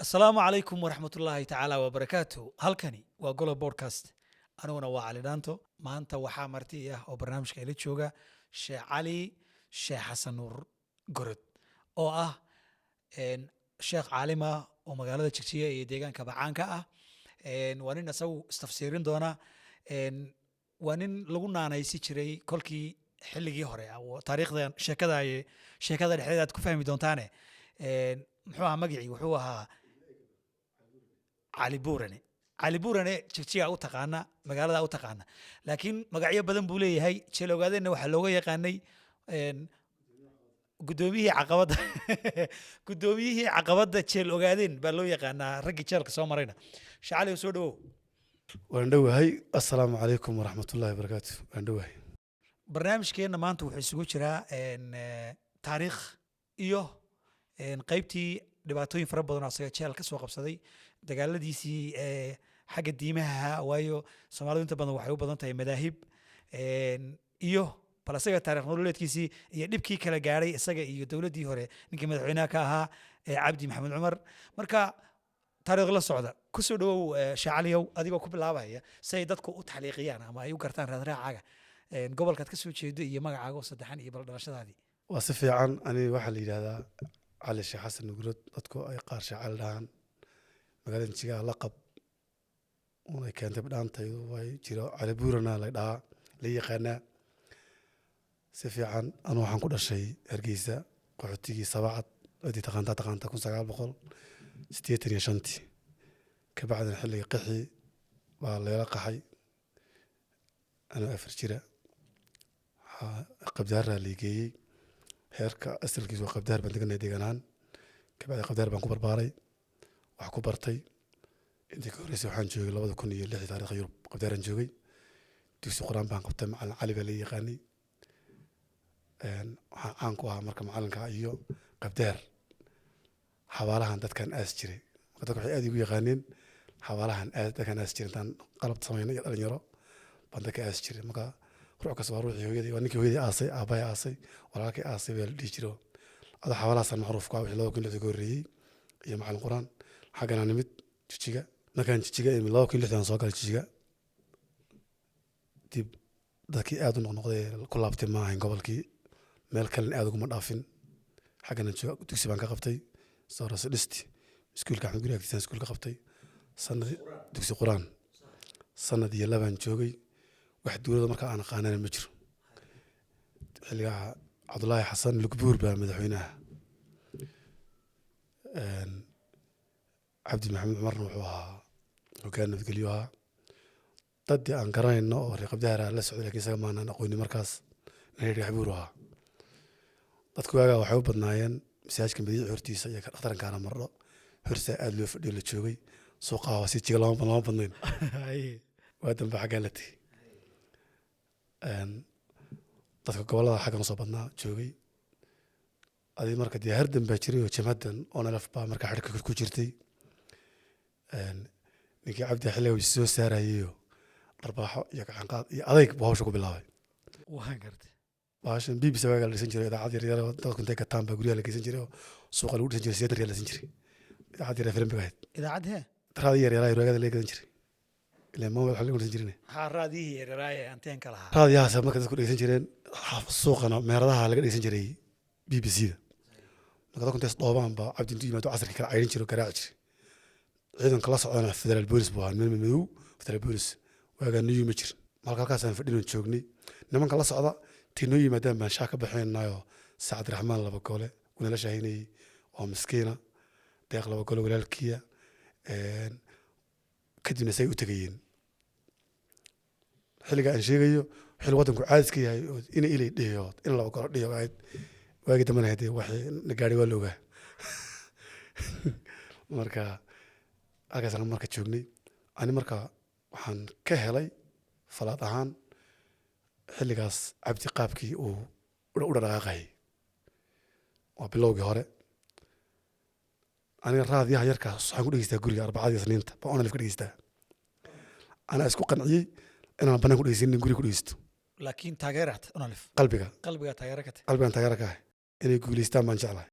asalaamu calaykum waraxmatullaahi tacaala wabarakaatu halkani waa golo bodcast aniguna waa cali dhaanto maanta waxaa marti ah oo barnaamijka ila jooga sheekh cali sheekh xasan nuur gorod oo ah sheekh caalim ah oo magaalada jigjiga iyo deegaanka bacaanka ah waa nin isagu istafsiirin doona waa nin lagu naanaysi jiray kolkii xilligii hore taariikhdan sheekada dhexdeeda aad ku fahmi doontaane muxuu ahaa magicii wuxuu ahaa cali buurane jigjiga u taqaana magaalada u taqaana laakiin magacyo badan buu leeyahay jeel ogaadeenna waxaa looga yaqaanay gudoomiyihii caqabadda gudoomiyihii caqabadda jeel ogaadeen baa loo yaqaanaa raggii jeelka soo marayna shacali soo dhawow waan dhowahay assalaamu calaykum waraxmatullaahi wabarakaatu waan dhowahay barnaamijkeenna maanta wuxuu isugu jiraa taariikh iyo qaybtii dhibaatooyin fara badan oo asaga jeel ka soo qabsaday dagaaladiisii xagga diimaha waayo soomaalidu inta badan waxay u badan tahay madaahib iyo bal isaga taarikh nololeedkiisii iyo dhibkii kala gaadhay isaga iyo dowladdii hore ninkii madaxweynaha ka ahaa cabdi maxamed cumar marka taariikh la socda ku soo dhawow shaacaliyow adigoo ku bilaabaya si ay dadku u taxliiqiyaan ama ay u gartaan raadraacaaga gobolkaad ka soo jeedo iyo magacaaga oo saddexan iyo bal dhalashadaadii waa si fiican aniga waxaa la yidhahdaa cali sheekh xasan nuurod dadku ay qaar sheecali dhahaan magaalada jigaa laqab unay keentay badhaantaydu way jiro cali buurana la dhahaa la yaqaanaa si fiican anu waxaan ku dhashay hargeysa qaxootigii sabacad cidii taqaanta 1985 kabacdina xilliga qixi baa leela qaxay anoo 4 jira qabdaaraa la geeyey heerka asalkiisu waa qabdaar baan deganay deeganaan kabacdi qabdaar baan ku barbaaray wax ku bartay intii ka horreysay waxaan joogay 2006 taariikha Yurub qabdaaraan joogay dugsi quraan baan qabtay macallin cali baa la yaqaanay waxaan caan ku ahaa marka macallinka iyo qabdaar xawaalahan dadkan aas jiray dadku waxay aad igu yaqaaneen xawaalahan aad dadkan aas jiray intaan qalab samaynay iyo dhalinyaro baan dadka aas jiray marka ruux kasta waa ruuxii hooyadii waa ninkii hooyadii aasay aabbahay aasay walaalkii aasay baa la dhihi jiro ada xawaalahaasan macruuf ku ah wixii 2006 ka horreeyey iyo macallin quraan xaggana nimid jijiga markaan jijiga imid 2006 soo galay jijiga dib dadkii aad u noqnoqday ku laabtay ma ahayn gobolkii meel kalena aad uguma dhaafin xaggana dugsi baan ka qabtay soo rasa dhisti iskuulka axmed guri agtiisaan iskuul ka qabtay sanad dugsi quraan sanad iyo labaan joogay wax dowladda marka aan aqaanana ma jiro xilligaa cabdullaahi xasan lugbuur baa madaxweynaha cabdi maxamed cumarna wuxuu ahaa hoggaan nabadgelyo ahaa daddii aan garanayno oo reer qabdaara la socday laakiin isaga maanaan aqooni markaas reer xabuur ahaa dadku waagaa waxay u badnaayeen masaajidka madiici hortiisa iyo dhakhtarankaana mardho horsaa aad loo fadhiyo la joogay suuqaha waa si jiga lama badnayn waa dambe xaggaa la tegey dadka gobolada xaggan usoo badnaa joogay adi marka dee hardan baa jiray oo jamhadan onlf baa marka xadhka ku jirtay ninkii cabdi xilliga wisi soo saarayeyo dharbaaxo iyo gacanqaad iyo adayg buu hawsha ku bilaabay bahashan bbc waagaa la dhisan jiray idaacad yaryar dadku intay gataan baa guryaha la geysan jiray oo suuqa lagu dhisan jiray 80 riyaal la dhisan jiray idaacad yar filim bay ahayd idaacad hee raadi yaryar roogada laga gadan jiray ilaa mobile xilliga dhisan jireen raadiyihii yaryaraay anteenka lahaa raadiyahaas marka dadku dhegeysan jireen suuqana meeradaha laga dhegeysan jiray bbc-da marka dadku intaas dhoobaan baa cabdi intuu yimaado casarkii kala cayrin jiray oo garaaci jiray ciidanka la socdana federaal boolis buu ahaa meel madow federaal boolis waagaa noo yima jirin malka halkaasaan fadhinon joognay nimanka la socda tii noo yimaadaan baan shaah ka baxaynaayoo sacad raxmaan laba gole unala shaahinayay oo miskiina deeq laba gole walaalkiya kadibna say u tegayeen xilliga aan sheegayo xilli waddanku caadis ka yahay oo ina ilay dhiyo in laba golo dhiyo ahayd waagi dambana hadee waxay na gaadhay waa la ogaa marka halkaasaan marka joognay ani marka waxaan ka helay falaad ahaan xilligaas cabdi qaabkii uu u dhaqaaqayay waa bilowgii hore aniga raadiyaha yarkaas waxaan ku dhegeystaa guriga arbacada iyo isniinta baa onalif ka dhegeystaa anaa isku qanciyey inaan bannaan ku dhegeysanin guriga ku dhegeysto laakiin taageeraad onalif qalbiga taageera ka tahay qalbigaan taageera ka ahay inay guulaystaan baan jeclahay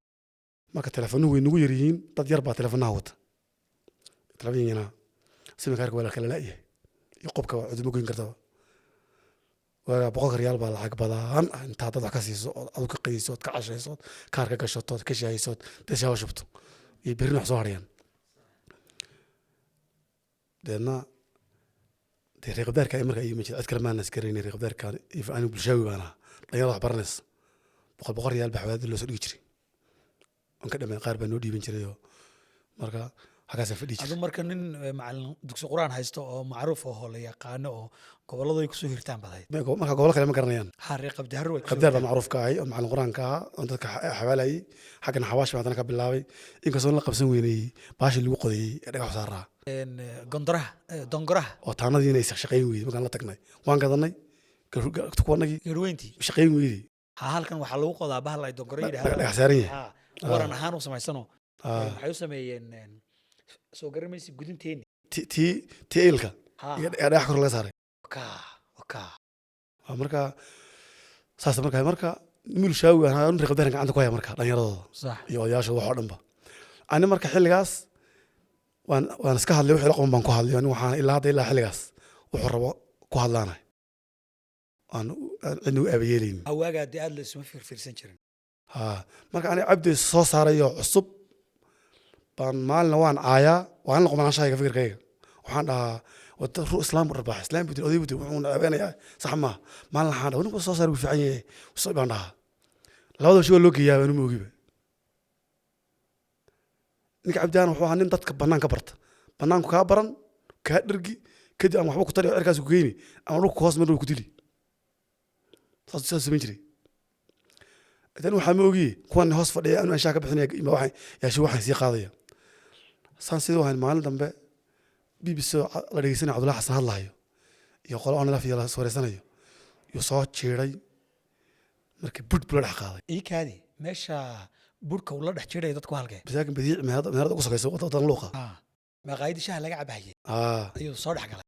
marka telefonuhu way nagu yar yihiin dad yar baa telefonaha wata talabiyana siminkaarka waa la kala la'yahay iyo qobka waa cudurmo goyn kartaba waa 100 riyaal baa lacag badan inta dad wax ka siiso oo aad ka qayso ka cashayso kaarka gashato ka shahayso dashaa shubto iyo berrin wax soo harayaan deena reeqdaarka marka ay yimid cid kale ma naskareeyay reeqdaarka aan bulshaawi baana dhalinyarada wax baranaysa 100 riyaal baa xawaad loo soo dhigi jiray aan ka dhamay qaar baa noo dhiiban jiray marka hagaas fadhi jiray adu marka nin macallin dugsi quraan haysto oo macruuf oo la yaqaan oo gobolada ay ku soo hirtaan baday marka gobol kale ma garanayaan xariiq qabdahar way qabdahar baa macruuf ka ah macallin quraanka oo dadka xawaalay xaqna xawaash baa ka bilaabay inkastoo la qabsan weynay baashi lagu qodayay dhagax saaraa dongaraha oo taanadii inay shaqeyn weeyay markaan la tagnay waan gadanay kuwanagii garweyntii shaqeyn weeyay halkan waxa lagu qodaa bahal ay dongaro yiraahdo dhagax saaran yahay waran ahaan u samaysano waxay u sameeyeen soo garamaysi gudinteeni ti ilka iyo dhagax kor laga saaray marka saas marka mil shaawi aan reeqdaran gacanta ku haya marka dhalinyarada sax iyo odayaasha wax oo dhanba ani marka xilligaas waan iska hadlay wixii la qoon baan ku hadlay waxaan ilaa xilligaas wuxuu rabo ku hadlaanay aan cidna u aabayeelin awaaga aad la isma fiirsan jirin marka ani cabdi soo saarayo cusub baan maalna waan aayaa waan la qomaan shayga fikirkayga waxaan dhahaa wada ruu islaam rabaa islaam bidil oday bidil wuxuu naabeynaya sax ma maalna waxaan dhahaa inuu soo saar uu fiican yahay soo baan dhahaa labada shay loo geeyaa inuu moogiba ninka cabdaan wuxuu ahaa nin dadka banaanka barta banaanku ka baran ka dhirgi kadib aan waxba ku tariyo erkaas ku geeyni ama dhulka hoos meel ku dili saas sameyn jiray idan waxa ma ogi kuwan hoos fadhiya aan anshaa ka bixinaya ima waxay yaashay waxay sii qaadaya san sidoo aan maalin dambe BBC la dhageysanay Cabdullaahi Xasan hadlayo iyo qolo aan la fiyo la sooreysanayo iyo soo jeeray markii bud la qaaday kaadi meesha burka uu la dhex jiray dadku halkee bisaakin badiic meherada ugu sokayso wadan luuqa ma qaayid shaah laga cabaayay ayuu soo dhex galay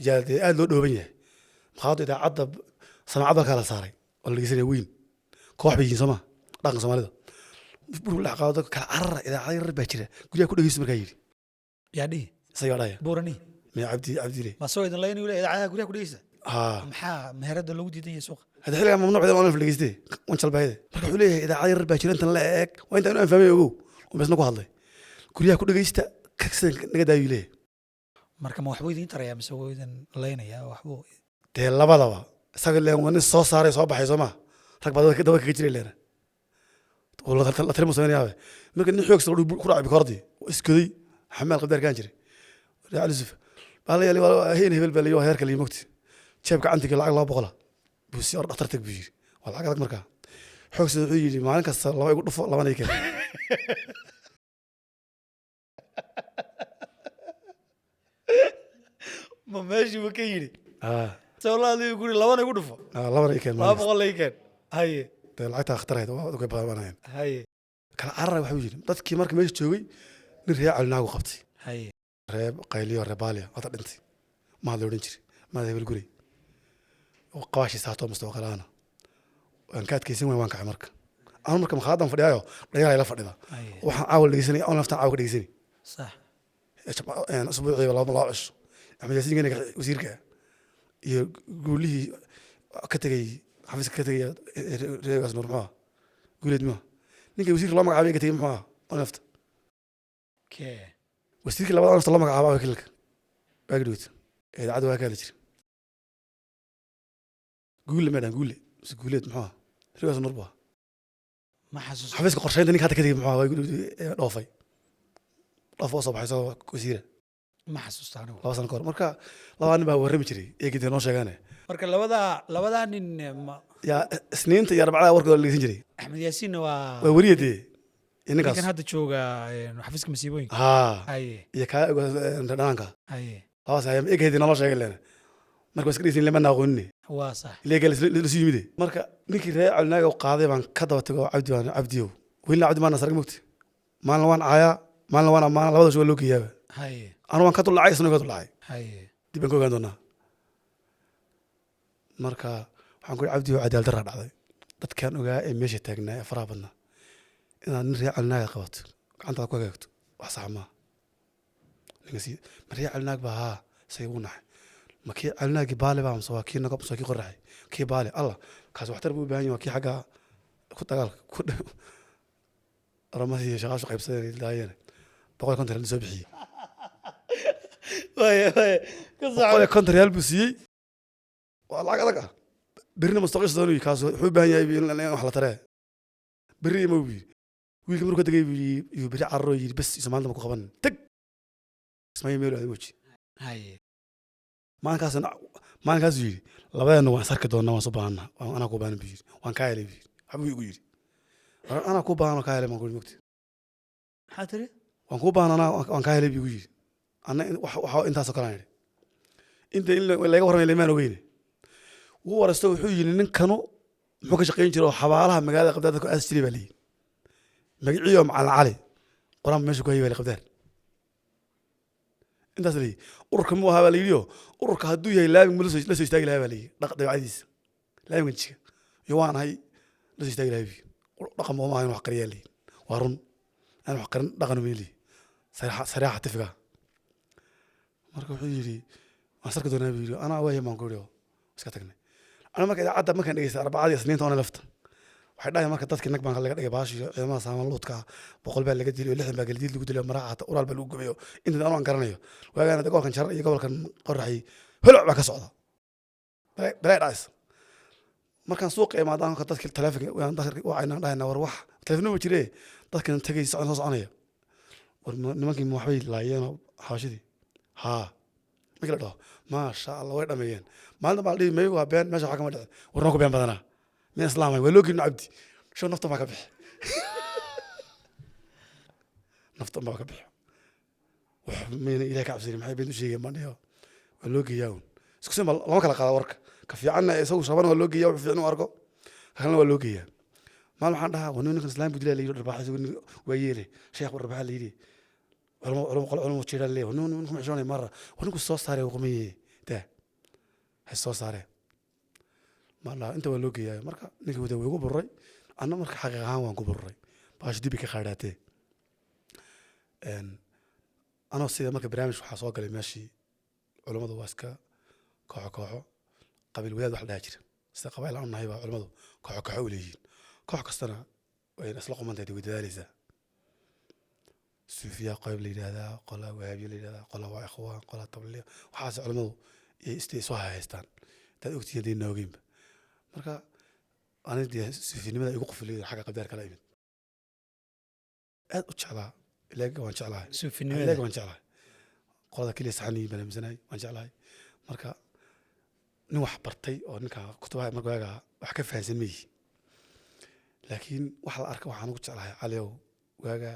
yaa aad loo dhooban yahay qaado idaacada samaacada kala saaray oo la dhageysanay weyn koox bayeen Soomaa dhaqan Soomaalida bur la qaado kala carar idaacada yar baa jira guriga ku dhageysto markaa yiri yaadhi sayadaya burani ma cabdi ma soo idin leeyeen idaacada guriga ku dhageysta maxaa meherada lagu diidan yahay suuqa هذا حلقة ممنوع إذا ما نفلق يستي وانشل بهذا مركب حليه إذا عاير باكر أنت لا إك وأنت أنا فاهمه يجو وبس نقول هذا كوريا كل جيستا كسر نقدر يليه مركب محبوب إنت رأي مسوي إذا لينا يا محبوب تهلا بضوا سأقول لهم وانا الصوص صار صباح يسمع ركب هذا كده كتير لنا والله ترى مسوين يا مركب نحيوك صار كرة بكاردي وإسكدي حمال قدر كان جري على زف قال لي هنا هبل بليو هيرك اللي مكتي شابك عندك العقل بقولها بس يا دكتورتك بيجي والله عقلك مركا حوكس يجي ما لك الله يقول فوق الله ما يكل ما ماشي وكيري والله اللي يقول الله ما يقول فوق الله ما يكل ما بقول لك هاي العقل اخترعت وكيف بابا هاي كان عرب وحوجي dadkii markii meesha joogay nin reecal naagu qabtay hay reeb qayliyo reebaaliya wada dhintay ma la oran jiray ma la hebel guri وقاشي ساعته مستوى وان كانت كيسين وين كان مرك انا مرك مخادم فديايو دغيا لا فديدا waxaan caawil dhigisani oo nafta caawil dhigisani صح يعني اسبوعي ولا بالعش احمد ياسين كان وزيرك iyo guulihii ka tagay xafiiska ka tagay reegaas normaa guuleed ma ninka wasiirka loo magacaabay ka tagay maxaa oo nafta wasiirka labada nafta loo magacaabay kilka baagdood ee cad waa kala jir قول مدام قول قولت معاه رجع نربا ما حسوس حفظك قرشين دنيك هذا كذي معاه يقول رافي رافو صباح يسوي كثيرة ما حسوس عنه لا وصلنا كور مركا لا أنا بوري مشري يجي تنو شغانة مركا لوذا إن يا سنين تيار بعد ورك اللي سنجري أحمد ياسين ووريتي إنك كان هذا شوقة حفظك مسيبوين أي يا كا ندانكا أي خلاص هاي يجي تنو شغلنا marka iskriisin lama naaqoonni waa sax leegal la sii yimid marka ninkii reecalnaaga qaaday baan ka daba tago cabdiyo wiilna cabdi maana sarag mugti maalin waan caaya maalin waan amaana labada soo loo geeyaba hay anu waan ka dulacay isna ka dulacay hay dib aan ka ogaan doonaa marka waxaan ku cabdiyo cadaalad darra dhacday dadkan ogaa ee meesha taagnaa ee faraha badnaa inaad nin reecalnaaga qabato gacanta ku hagaagto wax sax ma نقصي مريع علناك بها سيقونح ما كي علناك بالي بام سوا كي نقب سوا كي قرحي كي بالي الله كاس waxtar buu baahan yahay kii xaga ku dagaalka ku ramadii shaqaash qaybsaday daayeen boqol kontar la soo bixiyay way ka boqol sax kontar real buu siiyay waa lacag adag ah birna mustaqil doonay kaas wuxuu baahan yahay in wax la taree birri ma uu wiilka markuu tagay iyo biri carro yiri bas ismaanta ma ku qaban tag ismay meel ay waji hay maalinkaas yiri labadeena waan sarki doonaa waan soo baahana ana ku baahan biir waan ka helay habuu igu yiri ana ku baahan ka helay ma ku mugti xatri waan ku baahan ana waan ka helay igu yiri ana waxa intaas oo kale aan inta in laga warramay leemaan ogeyn wuu warasto wuxuu yiri ninkanu muxuu ka shaqeyn jiray xabaalaha magaalada qabdada ku aas jiray bali magaciyo macalin cali qoraan meesha ku hayay qabdar intaas leey ururka mu ahaa la yiriyo ururka haduu yahay laabin mulo la soo istaagi lahaa leey dhaqdayadiis laabin jiga iyo waan hay la soo istaagi lahaa dhaqan ma ahayn wax qariya leey waarun aan wax qarin dhaqan weeli saraaxa tifiga marka wuxuu yiri waan sarka doonaa biyo ana way ma qoriyo iska tagnay ana marka idaacada markaan dhageystay arbacadii isniinta oo lafta waxay dhahay marka dadkii nag baan laga dhigay baashiyo ciidamada saaman luudka 100 baa laga dilay 60 baa galdiid lagu dilay maraacada uraal baa lagu gabayo inta aan garanayo waagaan gobolkan jar iyo gobolkan qorraxay helo baa ka socda balay dhaas markaan suuq imaadaan ka dadkii taleefanka waan dadkii waxayna dhahayna war wax taleefano ma jiree dadkan tagay socon soo soconaya war nimankii waxbay laayeen xaashidii ha mikla dhaho ma sha Allah way dhameeyeen maalin baa dhii meey waa been meesha waxa kama dhacay warna ku been badana من إسلام ولوكي عبدي شو نفط ما كبح نفط ما كبح ومن إليك عبسيري محي بيدو شيء مانيو ولوكي ياون سكسم الله ما كلا قال ورك كفي عنا يسوي شبان ولوكي ياون في عنو أرجو خلنا ولوكي يا ما له حدا ونون الإسلام بدي لي ربح ويلي شيخ وربح لي علم تشيل لي ونون نكم عشرين مرة ونكم الصوص صار وقمي ده الصوص صار ما أنت ولوكي يا مركا نيجي وده ويجو بري أنا مركا حقيقة هان وانجو بري باش دي بك خيراتي أنا السيدة مركا برامج وحصاق اللي ماشي علماء واسكا كوحو قبل ولاد واحد هاجر استقبال عنا هيبة علماء كوحو وليجين كوحو كستنا وين أسلقوا من تدي وداليزة سوفيا قبل لي هذا قلا وهابي لي هذا قلا وإخوان قلا طبلي وحاس علماء يستيسوها هستان تدوكتي دين نوجيم marka aanadii sifinimada igu qoflay xaqa qabdaar kala imid aad u jeclaa ilaaga waan jeclaa sifinimada ilaaga waan jeclaa qolada kaliya saxani banaamsanay waan jeclaa marka nin wax bartay oo ninka kutubaha marka wax ka fahansan meey laakiin wax la arka waxaan ugu jeclahay caliyow waaga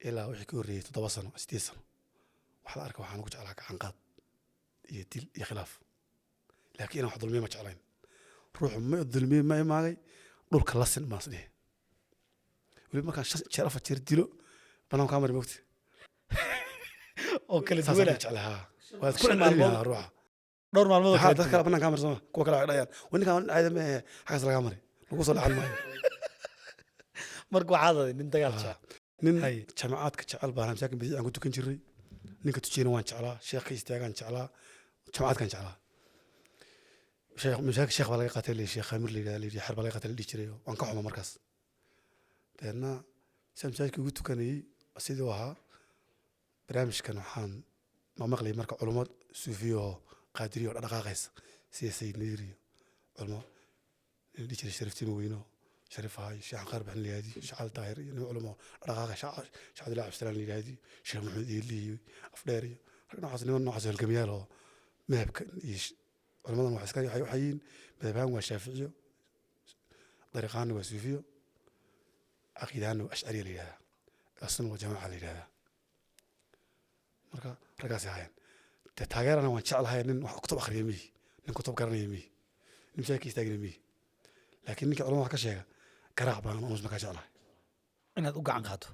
ilaa wixii ka horeeyay 7 sano 8 sano wax la arka waxaan ugu jeclahay gacan qaad iyo dil iyo khilaaf laakiin wax dulmiye ma jeclayn روح ما الظلمي ما يماغي دول كلاسن ما سدي ولي ما كان شرف تشير ديلو بنام كاميرا موقت oo kala duwan عليها كل ما روح دور maalmood هذا كلا بنام كاميرا سما كو كلا دايان وين كان عايد ما حاجه لا كاميرا لو soo dhaxal maayo markuu caadada nin dagaalka nin jamaacadka jecel baan masaakin bidii aan ku tukan jiray ninka tujina waan jeclaa sheekh istaagan jeclaa jamaacadkan jeclaa شيخ ولا قاتل لي شيخ خمر لي حرب ولا قاتل لي جريو وان كحوم مركز دهنا سمساك قلت كاني اسيدوها برامج كانوا حان ما مقلي مركا علماء سوفيو قادريو دقاقيس سي نيري علماء اللي جري شرفتي موينو شرف هاي شيخ قرب لي هذه شعال طاهر علماء دقاقه شعال لاعب سلام لي هذه شيخ محمد اللي افداري ركنا حسنين نوع حسن الجميال مهب علماء وحسكري حيين بذهبان وشافعي طريقان وسوفيو عقيدان وأشعري لهذا السنة وجماعة لهذا مركا رقاسي هاين تتاجر أنا وانشاء الله هاين كتب آخر يمي كتب قرن يمي نمشي يستاجر يمي لكن نك علماء كشيء كراع بان أمس ما كشاء الله أنا أوقع عن خاطر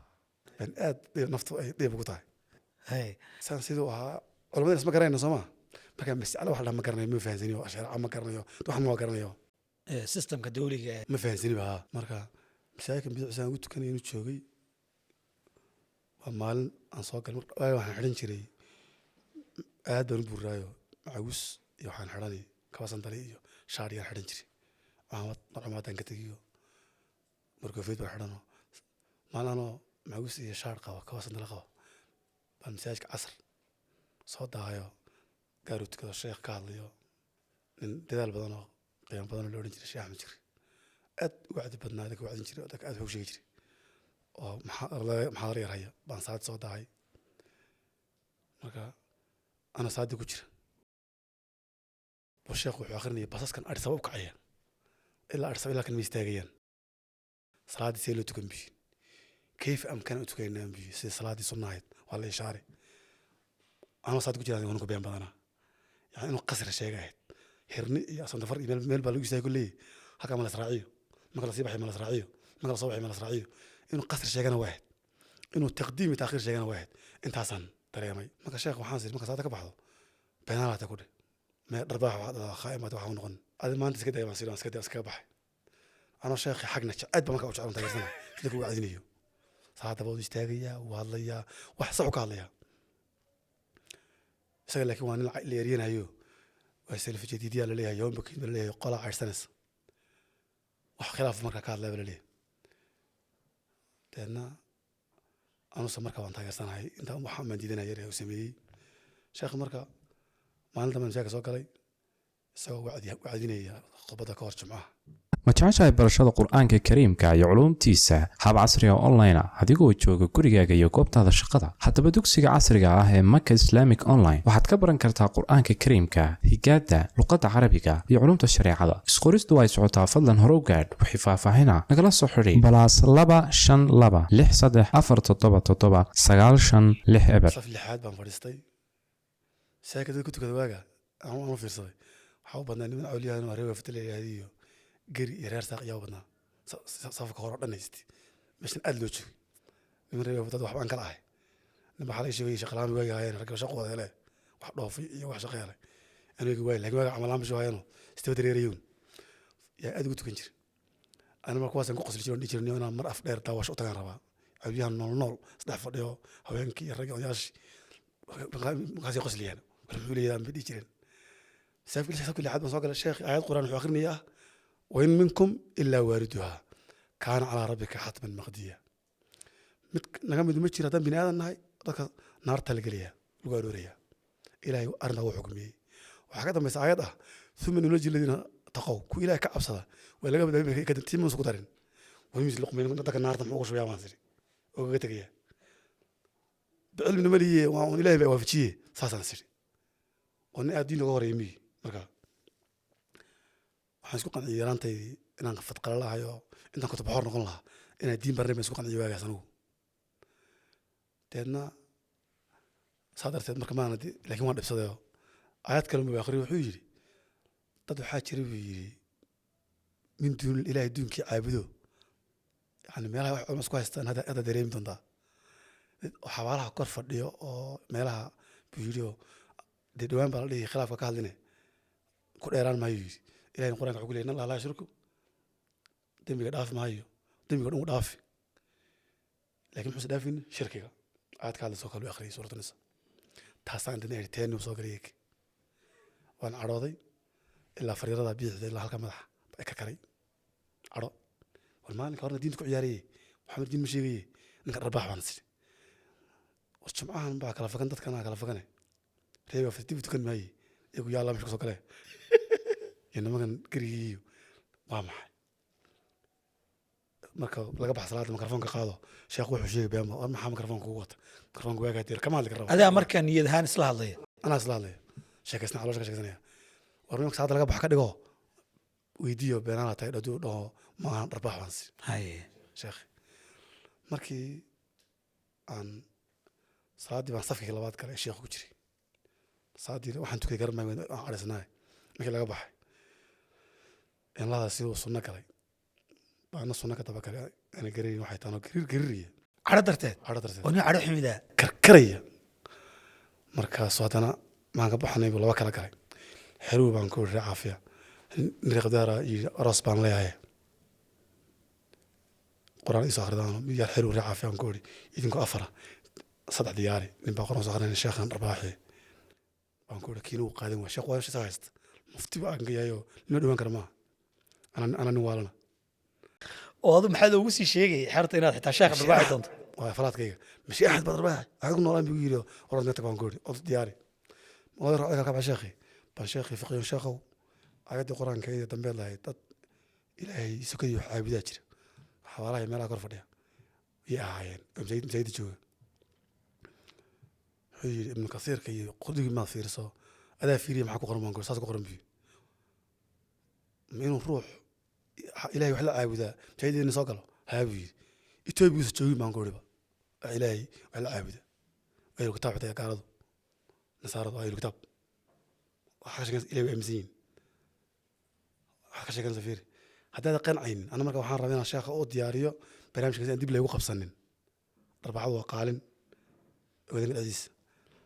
بن آد نفط دي بقطع هاي سان سيدوها علماء اسمه قرين نسمع marka mas'ala wax la ma garanayo ma fahansaniyo ashara ma garanayo wax ma garanayo systemka dawliga ma fahansani baa marka masaakin bidicsan ugu tukanay inuu joogay waa maalin aan soo galay waxaan xidhan jiray aad baan u buuraayo macawis iyo waxaan xidhanay kaba sandali iyo shaar yaan xidhan jiray macluumaadaan ka tegiyo markoofeed baan xidhanoo maalinanoo macawis iyo shaar qaba kaba sandali qaba baan masaajidka casar soo daahayo gaaru tukado sheekh ka hadlayo nin dadaal badan oo qiimo badan oo la odhan jiray sheekh Axmed Jiri aad u wacdi badnaa dadka wacdin jiray dadka aad u sheegi jiray oo maxaa yar haya baan saad soo daahay marka ana saadi ku jira sheekhu wuxuu akhrinaya basaskan arsaba u kacaya ilaa arsaba ilaa kan miistaagayaan salaadii see loo tukan biyo kayf amkana u tukanaa biyo sida salaadii sunnahayd waa la ishaare ana saadi ku jiraan ku been badana yani inuu qasr sheegayd hirni iyo asan dafar meel baa lagu istaagay kullee halka ma la israaciyo marka la sii baxay ma la israaciyo marka la soo baxay ma la israaciyo inuu qasr sheegana waahid inuu taqdiim iyo taakhiir sheegana waahid intaasan dareemay marka sheekh waxaan sii marka saada ka baxdo beenala ta ku dhig ما رباح خائمات وحنا نقول هذا ما أنت كده يا مسيران كده أسكابح أنا شيخ حقنا أدب ما كأوش عرفت جالسنا شلك وعدنيه صارت أبغى يستاجيا والله يا وحصعك عليها سأل لك وأنا اللي يرينا يو ويسأل في جديدية اللي ليها يوم بكين اللي ليها قلع عرسنس وخلاف مرة كار لا ولا ليه لأن أنا سمرك وأنت جالسنا هاي أنت محمد جدنا يريه وسميه شيخ مركا maalinta man sheeka soo galay isagoo wacdinaya khudbada ka hor jumcaha ma jeceshahay barashada qur-aanka kariimka iyo culuumtiisa hab casri ah online adigoo jooga gurigaaga iyo goobtaada shaqada haddaba dugsiga casriga ah ee Maka Islamic Online waxaad ka baran kartaa qur-aanka kariimka higaada luqadda carabiga iyo culuumta shareecada isqoristu ay socotaa fadlan hore u gaadh wixii faahfaahina nagala soo xiriir +252637795 saf lixaad baan fadhiistay ساكت كنت كذا واقع أنا في صدي حاول بدنا من أولياء أنا ريوة فتلة هذه قري يرار ساق يوبنا صافك خورنا نيستي مش نقلوش من ريوة فتلة واحد أنكر عاي نبى حالي شوي شغلان واقع هاي ركب شقوة هلا واحد ضافي واحد شغالة أنا يقول واقع لكن واقع عملان شوي هنا استودري ريون يا أدو كنت كنجر أنا ما كواس نقص الجيران يجرني أنا مرة أفضل تواش أتغير ربع أولياء نول صدق فديو هوينكي الرجال ياش غازي قصلي أنا ولي بدي جرين سافر كل حد مساق الشيخ آيات القرآن وآخرني إياه وإن منكم إلا واردها كان على ربك حتما مقضيا نقام بدمشي هذا بني آدم نهاي ذاك نار تلقليها القارورية إلهي أرنا وحكمي وحكذا ما سعيدها ثم ننجي الذين تقوا كو إلهي كعب صدا ولا قبل كده تيم من سقطارين ويمشي لقمين ذاك النار تمحوش ويا مانسري وقتك إياه بعلم نملي وعون إلهي بوافجيه ساسا نسري وأنا أدين غور يمي مركا waxaan isku qanciyay yaraantay inaan qafad qala lahayo intaan ku tabaxor noqon lahaa inaan diin barnay isku qanciyay waagaas anigu teedna saadarteed marka maana laakiin waan dhibsaday aayad kale ma akhriyo wuxuu yiri dad waxa jiray buu yiri min duun ilaahay duunkii caabudo yani meelaha wax cunus ku haystaan hada dareemi doontaa xawaalaha kor fadhiyo oo meelaha buu yiri ديوان بالله خلافك كهذني كل إيران ما يجي إلى القرآن يقول إن الله لا يشركه دم يقداف ما يجي دم يقول مقداف لكن حس دافين شركة عاد كهذا سوق الآخرين سورة النساء تحسن عندنا تاني وسوق ريك وأنا عراضي إلا فريضة بيع إلا هالكمدح ككري عراض والمان كارنا دين كعياري محمد دين مشيري نقربها ونسي وشمعان بقى كلا فكنت كنا كلا فكنا ريبا فتي بتكون معي يقول يا الله مش كسوكله إنما كان كريه وامح marka laga baxo salaada mikrofoonka qaado sheekhu wuxuu sheegay been ma maxaa mikrofoonka ugu wata mikrofoonka waa gaadiir kama hadli karo adaa marka niyad ahaan isla hadlaya ana isla hadlaya sheekaysna caloosha ka sheekaysanaya warnimka salaada laga baxo ka dhigo weydiiyo beenana tahay dhaduu dhaho ma aan dharbaax waan si hay sheekh markii aan salaadii baan safkii labaad kale sheekhu ku jiray salaadii waxaan tukay garmay aan arisnaay markii laga baxay in la si uu sunna galay أنا صنعك تبكر أنا قريني واحد أنا قريرية عرضرتها وني عرض حميدة كركرية مركز صوتنا ما قبحنا يقول وكلا كري حلو بنكون عافية نريق دارا راس بان ليها هي قرآن إسحاق دانو يا حلو عافية بنكوري يدينكو أفرا صدع دياري نبقى قرآن صغرين الشيخ رباحي baan ku iri kiina uu qaadan waa sheekh waa shaqo haysta mufti baan ka yahay oo lama dhawaan karo maaha ana nin waalana oo adu maxaad ugu sii sheegay xerta inaad xitaa sheekh dharbaaxi doonto waa falaadkayga mashi axad baad dharbaaxi waxaad ku noolaan buu yiri orod meeta baan ku iri od diyaari madax raaca ka baa sheekhi baan sheekhi fiqiyo sheekhow ayadii quraanka ee dambe lahayd dad ilaahay isukadiyo caabudaa jira xawaalaha meelaha kor fadhiya iyo ahaayeen masaajid jooga wuxuu yidhi ibnu kasiirka iyo qudigii maad fiiriso adaa fiiriya maxaa ku qoran baan saas ku qoran biyo inuu ruux ilaahay wax la caabudaa masaajidina soo galo haa buu yidhi etoobiya joogin baan ku iriba ilaahay wax la caabudaa ayuu kitaab xitay gaaladu nasaaradu ayuu kitaab waxa ka sheegan ilaahay aaminsan yihiin waxa ka sheegan safiir haddaad qancaynin ana marka waxaan rabaa inaan sheekha u diyaariyo barnaamijkaas aan dib loogu qabsanin darbacadu waa qaalin wadaniga dhexdiisa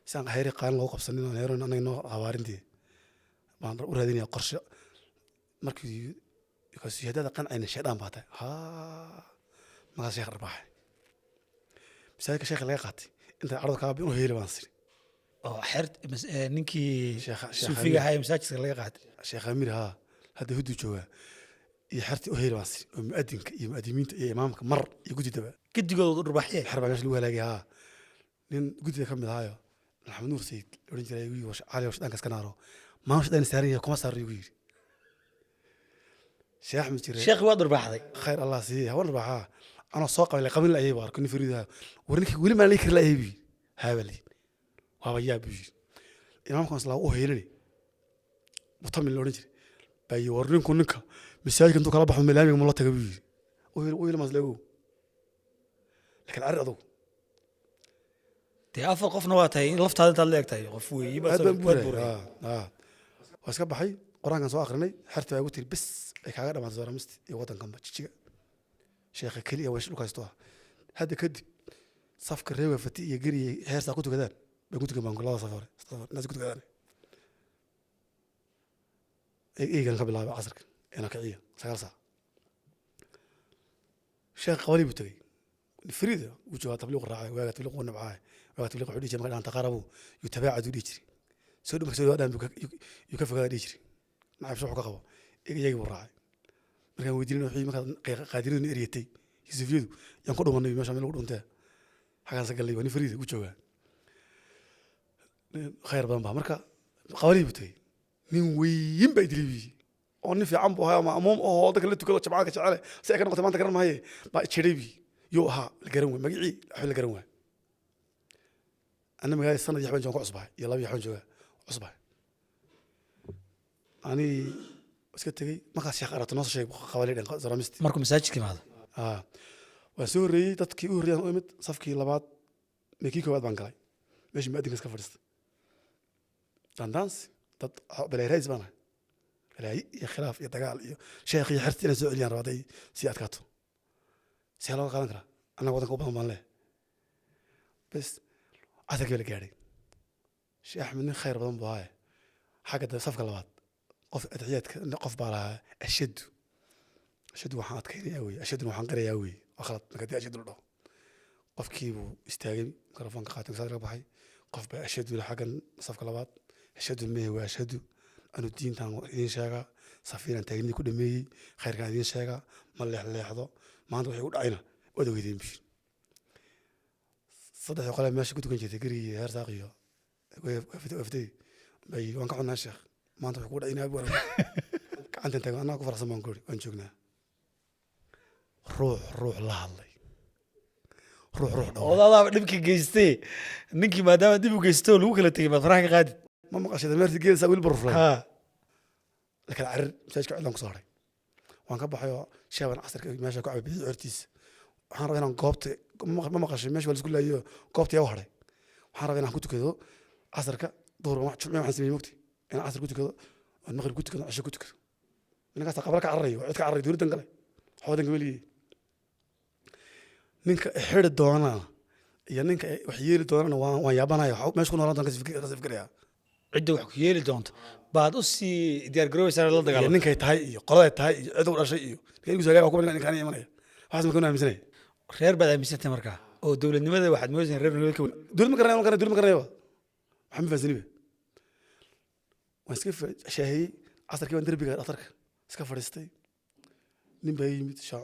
si aan hayri qaalin loogu qabsanin aan heeron anaga noo abaarintii baan u raadinaya qorshe markii kasi haddaad qancaynin shaydaan baa tahay markaas sheekh dharbaaxay masaajidka sheekha laga qaatay inta carada kaa inuu heeli baan siri oo xert ninkii suufiga ahaa masaajidka laga qaatay sheekh amir haa hadda hudu joogaa iyo xertii u heeli baan siri oo mu'adinka iyo mu'adimiinta iyo imaamka mar iyo gudidaba gidigooda dharbaaxye xer baa meesha lagu halaagay haa nin gudida ka mid ahaayo maxamed nuur sayid odhan jiray wiil cali oo shadaan kaska naaro maan shadaan saaran yahay kuma saaran igu yiri sheekh axmed jiray sheekh waa dharbaaxday khayr allah siiye hawan dharbaaxa ana soo qabay qabin la ayay baa arkin firiidaha warninki wali ma leeyahay la ayay haabali waaba yaa buu yiri imaamkan isla u heelani mutamil odhan jiray bay warninku ninka masaajidka intuu kala baxo meelaamiga ma la taga buu yiri oo heelay maslago laakiin arrin adag dee afar qofna waa tahay in laftaada intaad la egtahay qof weeye waa iska baxay quraankan soo akhrinay xerta baa igu tiri bes ay kaaga dhamaatay sooramist iyo wadankanba jijiga sheekha keliya way dhulka haysto hadda kadib safka reewa fati iyo gari heersa ku tukadaan bay ku tukan baan laba safar naas ku tukadaan eegan ka bilaabay casarka ina kiciya 9 saac sheekh qawli buu tagay فريدة وجوها تبليغ الرعاية وجوها تبليغ النبعاية وجوها تبليغ حديث ما كان تقاربوا يتباعد وديجري سود مكسود هذا يكفي هذا يجري ما يعرف شو حقه يجي الرعاية مركان ويدين وحي ما كان قادرين إريتي يزفيدوا ينقلوا من النبي ما شاء الله يقولون ده حاجة سجل لي وني فريدة وجوها خير بنبه مركا قوالي بتوي من وين بيدري بي أنا في عم بها مع أمم هذا كله تقول شبعك شعله سأكن وقت ما تكرم هاي بتشربي يوها الجرون مجيء حول الجرون أنا مجال السنة يحبون جوك عصبة يلا بيحبون جوك عصبة أنا بس كتير ما كان شيء قرأت نص شيء خوالي زرامست مركم مساجد كم هذا وسوري تتكي أوري أنا قمت صفكي لبعض مكيكو بعد بانكلاي مش مقدم كسك فرست دانس تط بلا رئيس بنا بلا خلاف يتقال شيخ يحرتنا سؤالين رادي سيات كاتو سيالله قالن كرا أنا وضعك وبهم ماله بس عثك ولا قاري شيء أحمد خير بدون بهاي حاجة صفقة لبعض قف أدعيات نقف بالها أشد وحنات كيري أوي أشد وحنقري أوي أخلط نقدي أشد له قف كيبو استاجم كرفان قاتم صار ربحي قف بأشد ولا حاجة صفقة لبعض أشد المية وأشد أنو الدين تام دين شاقة سفيرا تاجمني كل مية خير كان دين شاقة ملح لحظة ما عنده يقول عينه ودو يدين بيش صدق يقول ماشي كنت كنت تجري هرساقية وفتي بي وانك عنا الشيخ ما عنده يقول عينه أبو أنت أنا كفر سمان كوري وانشوكنا روح الله روح والله نبكي جيستي نكي ما دام دبوا جيستو لو كلا تجي مفرح غادي ما مقاش هذا مرتي جيل سوي البرفلان لكن عر مساجك عندهم صاري وان كبحيو شابان عصر ماشي كعب بيد عرتيس waxaan rabaa inaan goobta ma maqashay meesha wala isku laayo goobta yaa waray waxaan rabaa inaan ku tukado casarka duhur wax jumcada waxaan sameeyay waqti inaan casar ku tukado oo maqrib ku tukado casho ku tukado ninkaas qabla ka cararayo cid ka cararayo dowladan galay xoodan gabaliyay ninka xidhi doona iyo ninka wax yeeli doona waan yaabanayo meesha ku noolaan doona ka fikiraya cidda wax ku yeeli doonto baad u sii diyaar garoobaysaa la dagaalamo ninkay tahay iyo qolada tahay iyo cid u dhashay iyo ninka saagaa ku ninkan imanaya waxaas ma kuna aaminsanay reer baad aaminsantay markaa oo dowladnimada waxaad moodaysaa reer nabad ka dowlad ma garanayba waxaan ma fahansaniba واسكف شاهي عصر كمان دربي قال أثرك اسكف فرستي نبى يميت شا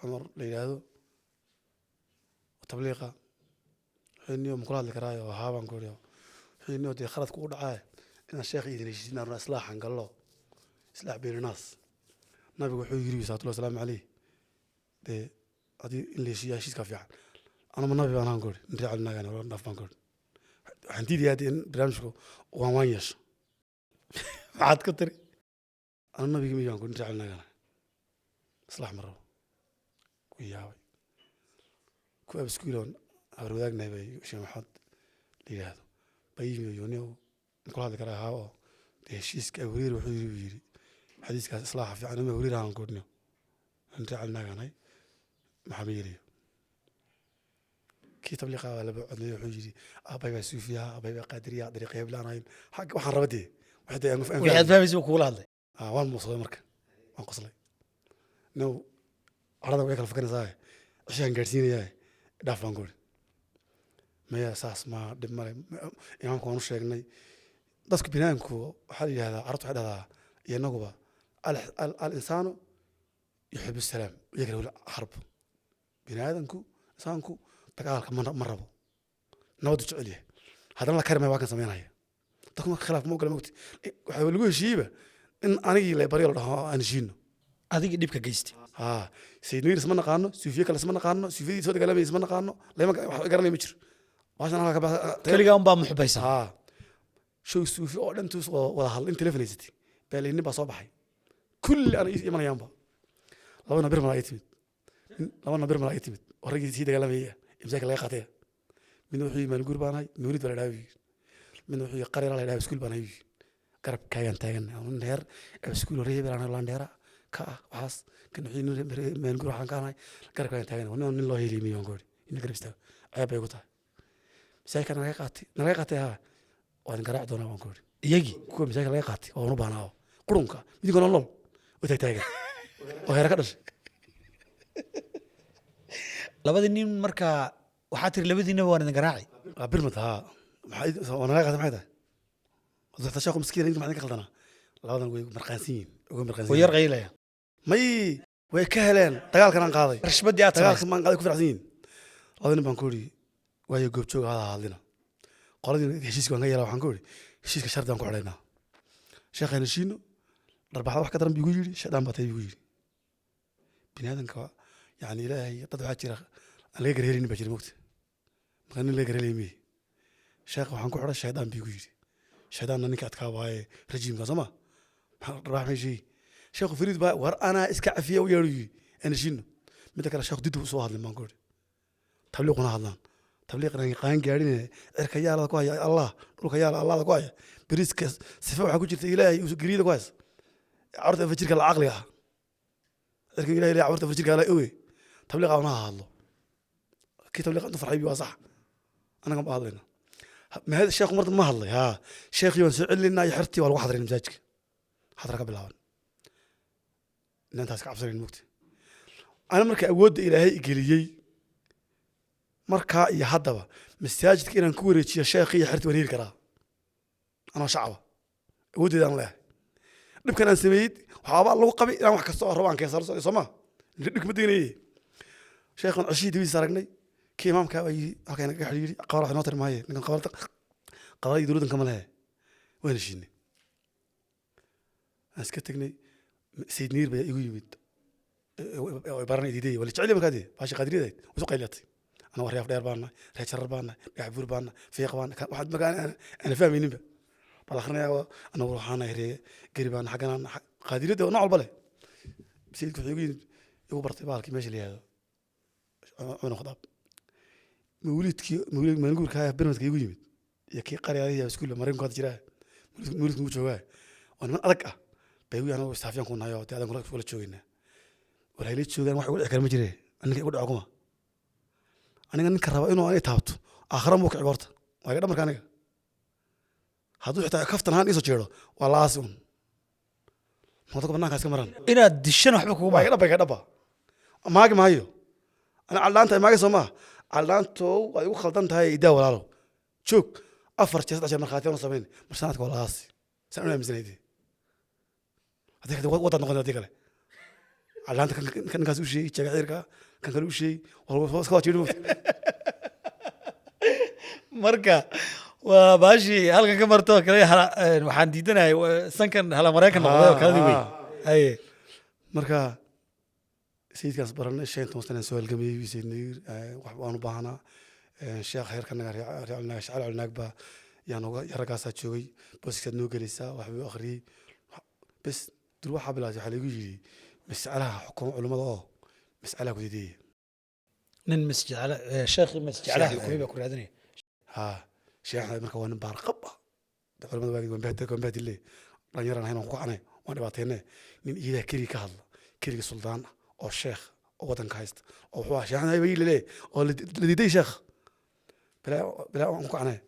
عمر ليلادو وتبليغه حين يوم كل هذا الكراية وهابن كوريو حين يوم خلت كود عاه إن الشيخ يدري يجينا إصلاحا قال له إصلاح بين الناس نبي وحي يجري صلى الله السلام عليه ده هذه اللي شيء كافي يعني أنا من نبي أنا نقول نرجع لنا يعني ولا نفهم نقول عندي دي هذه برامجكو وانوايش عاد كتر أنا نبي كم يوم نقول نرجع لنا يعني إصلاح مرة وياوي كواب سكولون هروداك نبي شيء محد ليه هذا بيجي يونيو كل هذا كلام هاو تهشيس كورير وحيري ويري حديث كاس إصلاح في عنهم ورير عن كورنيو نرجع لنا يعني محاميري كي تبليغ ولا بعدني وحجري أبي بسوفيا أبي بقادرية طريقة بلانين حق وحن ربدي وحده يعني فهم waxaad fahmaysa ku wala hadlay وان مصلي مركب وان قصلي نو عرضه وياك الفكرة زاي عشان قارسين ياي دافع نقول ما يا أساس ما دم مري إمام كونو شيء داسك بناءكو حالي هذا عرض هذا ينقبه الإنسان يحب السلام يقرأ حرب بناءكو إنسانكو دقالك مرة نود تعليه هذا الله كرمه واقع سميناه تكون خلاف موقع الموت وحاول شيبه إن أنا اللي بريء الله أنا شينه adiga dhibka geystay سيد نير اسمنا قانو سوفيا كلا اسمنا قانو سوفيا صوت قلبي اسمنا قانو لا ما قرني مجر عشان أنا kaligaa un baa muxbaysan شو سوفيا أو أنتوا ولا هل أنت تلفني ستي بالي نبى صباحي كل أنا يمنا يامبا لو أنا برملا يتمد لو أنا برملا يتمد ورجع سيد قلبي إمساك لا يقطع من وحي من القربان هاي من ولد ولا داوي من وحي قرر على داوي سكول بناوي قرب كاين تاين من دير سكول ريب أنا لانديرا كا وحاس كن وحي من القرب عن كان هاي قرب كاين تاين ونون الله يلي ميون قولي إن قرب استوى عيب يقطع مساك أنا لا ها وأنا قرأت دونا وانقولي iyagii كوم مساك لا يقطع وأنا باناو قرونك يدي قلنا الله وتايتاين وهي ركضش labadii nin markaa waxaa tiri labadiinaba waan idin garaacay برمت ها وانا رايح هذا هذا وضحت شاكو مسكين يجي معنا كخلنا لا هذا مرقانسين oo yar qaylaya ماي ويكهلين دقال كان قاضي rashbadii aad دقال samaysay كمان قاضي كفر عزين هذا نبان كوري وهي جوب شو هذا حالنا قالوا هشيس كان يلا وحن كوري هشيس كشرط أنكو علينا شيخ هنشينو ربح واحد كترم بيقولي شدام بتاعي بيقولي بنادم كوا يعني لا هي تدعى ترى أنا لقى هيرين بجري موت مغني لقى هيرين مي شيخ وحن كوري شدام بيقولي شدام نني كات كواي رجيم كزما راح مشي شيخ فريد بقى ور أنا إسكع فيه ويروي أنا شينو متى كان شيخ ضده سواه لما نقول تبليغنا هذا تبليغنا قاين قاعدين إركيال الله كواي الله ركيال الله كواي بريسك سفوا حكوجة إلهي وسجريد كوايس عرض فجرك العقل يا إركيال إلهي عرض فجرك على قوي تبليغنا هذا كي تبليغ أنت فرحي بيواسح أنا قم أهلنا ما هذا الشيخ مرض ما هلا ها شيخ يونسع لنا يحرتي ولا واحد رين مزاجك حضرك بالهون ننتهي كعبسين الموت أنا مركا أود إلهي إجليي مركا يحدبه مساجد كنا نكوريش يا شيخ يحرت ونير كرا أنا شعبه أود إذا الله نبكي أنا سميت وحابة الله قبي أنا وحكي الصور روان كيسر سما نك مديني شيخ عشيد ويسرقني كي مام كاوي هكذا كحريري قارح ناطر معي نكون قارتك قضايا دولة كملها وين شيني أسكتني سيد نير بيجيبيد وبرني ديدي ولا تعلم كذي باش قادرين ذي وسوق قلتي أنا ورياف دير بانا ريش ربانا يعبور بانا في قوان كان واحد مكان أنا فاهم ينبه بالآخرنا أنا وروح أنا هري قريبان حقنا قادرين ذي ونعول بله سيد كذي يقول برتبالك ماشي لي هذا أنا خطاب مولد ما نقول كهاي برنامج يجيبيد يكي قرية هي سكول مريم قاد جراه مولد مو جواه وأنا من أذكى بيقول أنا وستافيان كنا يا تي هذا نقول لك ولا تشوفينه ولا هي تشوفين واحد يقول أكلم جريه أنا أقول عقمة أنا نكرر إنه أنا تابت آخر موقع عبارته وهذا مركانك هذا حتى كفتنا هان يسوي والله أسون ما تقول بناك هسه مران inaad dishan waxba kugu ما يقدر بيقدر ما أجي معيه أنا علانته ما أجي سما علانته ويقول خلطان تهاي يدا ولا له شوك أفرج جسد عشان مرخاتي ونصبين مرسانتك والله أسي سأنا مسنيدي هذيك وضع نقطة هذيك له على أنت كان كاسو شيء تجاه غيرك كان كلو شيء والله سكوت يدوم marka waa baashi halkan ka marto kale waxaan diidanahay sankan hala mareykan noqday oo kala duway haye marka sayidkaas baranay shan toban sano soo halgamay sayidnir wax baan u baahnaa sheekh heerkan naga reecalnaa shacalnaag ba yaan uga yaragaas joogay booskiisa noo gelaysa wax buu akhriyay bas dur waxa bilaasay waxa lagu yiri mas'alaha xukuum culimada oo mas'alaha ku diiday nin masjala sheekh masjala kuliba ku raadinay ها شيخ مركب وانا بارقبة دخل ما باقي وان بهت اللي راني رانا هنا وقعنا وانا بعطينا من إذا كري كهل كري سلطان أو الشيخ أو وطن كايست أو حواش يعني يبي لي أو الذي دي شيخ بلا وقعنا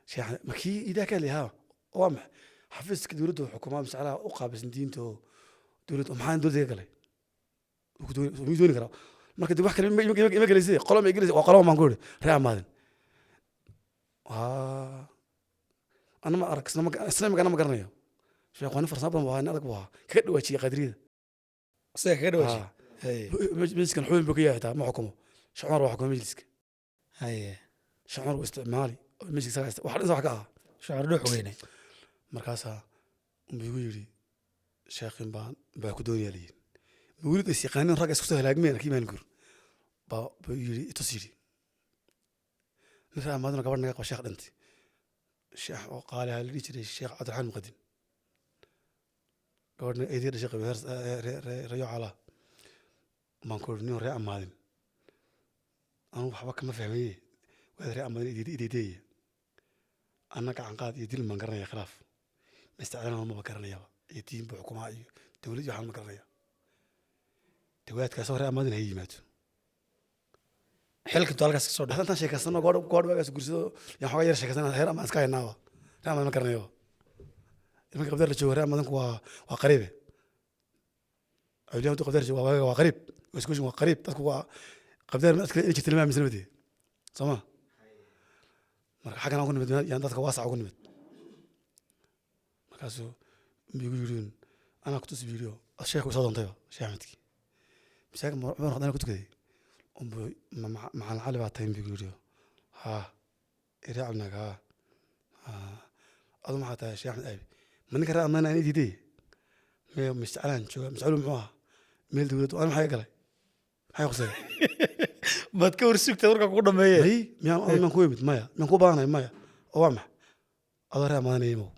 شيخ مكي إذا كان لي ها وامح حفظت كدولته الحكومة بس على أقابس دينته دولته محان دول زي قال وميزوني كرا مركب دي واحد ما يجلس قلم يجلس وقلم ما نقول رأي ماذا أنا ما أركز أنا ما قرنيه شيخ وأنا فرصة بنا وأنا أركبها كده وشي قدريه صحيح كده وشي هاي مجلس كان حلم بقية تا ما حكمه شعار وحكم مجلسك هاي شعار واستعمالي مجلس ساعة واحد إذا حكاها شعار روح وينه مركزها بيقول لي شيخ بان باكدوني لي بيقول لي السيقانين رقص كسر هلاجمين أكيد ما نقول بيقول لي تصيري مثلا ما أدري قبل نقاش الشيخ أنت الشيخ قال هل يجري الشيخ عبد الرحمن المقدم قبل يدير الشيخ ريو على ما نقول نور رأي أمادن أنا بحبك ما فهمي وهذا رأي أمادن يدي أنا كعن قاد يدي من قرنيا خلاف مستعدنا ما بقرنيا يتيم بحكومة تولد يحل ما قرنيا تويت كسر رأي أمادن هي مات xilka dalkaas ka soo هذا أنت شيء كسرنا قارب بس قرصه يعني حاجة شيء كسرنا هير أما أسكاي ناوا رأي ما قرنيا لما قبل رجوا رأي أمادن وقريبه أولياء تقدر جوا وقريب ويسكوش وقريب تكوا قبل ما أذكر إيش تلمع مثل بدي سما مرة حاجة أنا أقول نبت يعني تذكر واسع أقول نبت مركزو بيقولون أنا كنت فيديو الشيخ وصادم طيبة شيخ عمتك بس هيك مرة أنا كنت كذي مع العالم بعدين بيقولوا ها إذا عملنا ها أظن حتى شيخ أحمد أبي من كره أمانة أنا دي مستعلن شو مسألهم معها ميل دولت وأنا حاجة قلي حاجة قصيرة ما تكور سكتة ورقة كودا مية هي من كوي مت مايا من كوبا أنا مايا أوامح أدري أمانة يمو